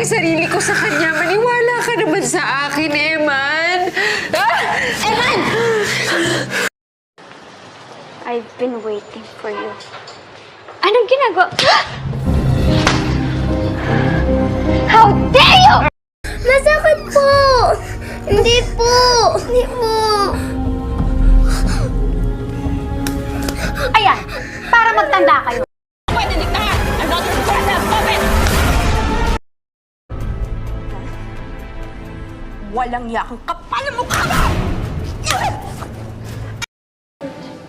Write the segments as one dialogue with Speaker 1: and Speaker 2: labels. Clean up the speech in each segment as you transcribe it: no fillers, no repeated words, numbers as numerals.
Speaker 1: ang sarili ko sa kanya. Maniwala ka naman sa akin, Eman. Ah!
Speaker 2: Eman! I've been waiting for you. Anong ginagawa? How dare you! Masakit po! Hindi po! Hindi po! Ayan! Para magtanda kayo.
Speaker 3: Pwede diktahan! I'm not your brother! Stop it! Walang yakang kapal ang mukha mo!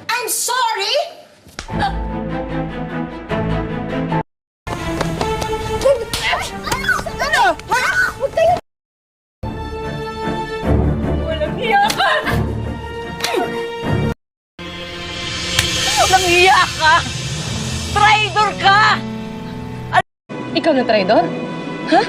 Speaker 3: I'm sorry! Ano? Ha? Huwag kayo! Walang hiya ka! Walang hiya ka! Traitor ka!
Speaker 1: Ikaw na traidor? Ha?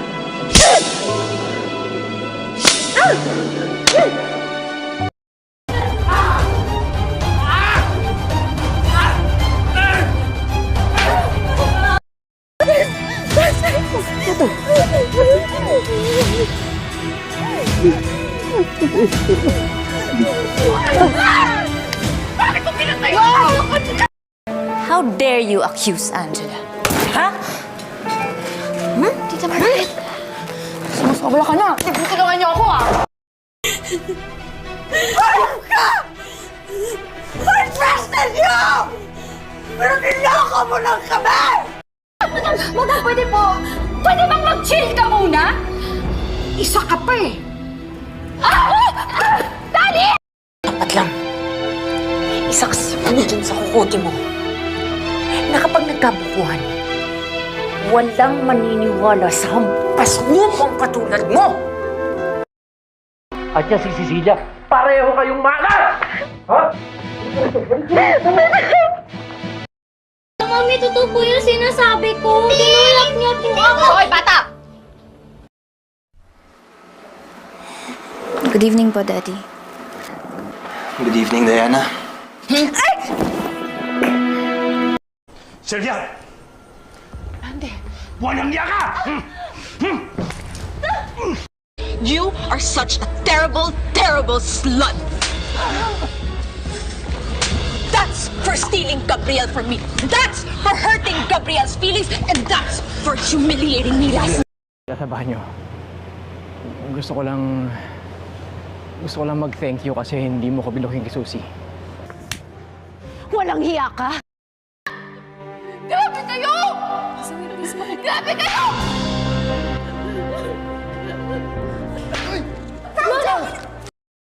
Speaker 3: How dare you accuse Angela? Ha?
Speaker 2: Tita Margaret!
Speaker 3: Sumusobra ka na! Tulungan niyo ako, Ayun ka! I trusted you! Pero niloko mo lang kami!
Speaker 2: Madam, pwede po! Pwede bang mag-chill ka muna?
Speaker 3: Isa ka pa eh!
Speaker 2: Dali!
Speaker 3: Dapat lang. Isa kasi dyan sa kukote mo. Na kapag nagkabukuhan, walang maniniwala sa hampas lupang katulad mo!
Speaker 4: At yan si Cecilia, pareho kayong malas! Ha?
Speaker 2: Mami, totoo po yung sinasabi ko. Tinulak niya po ako.
Speaker 3: Hoy, bata!
Speaker 5: Good evening po, Daddy.
Speaker 6: Good evening, Diana.
Speaker 4: Sylvia! Ande! Walang niya ka!
Speaker 3: You are such a terrible, terrible slut! That's for stealing Gabriel from me. That's for hurting Gabriel's feelings. And that's for humiliating me last night.
Speaker 4: Kasabahan niyo. Gusto ko lang mag-thank you kasi hindi mo ko biluhin kay Susie.
Speaker 3: Walang hiya ka! Grabe kayo! Grabe kayo!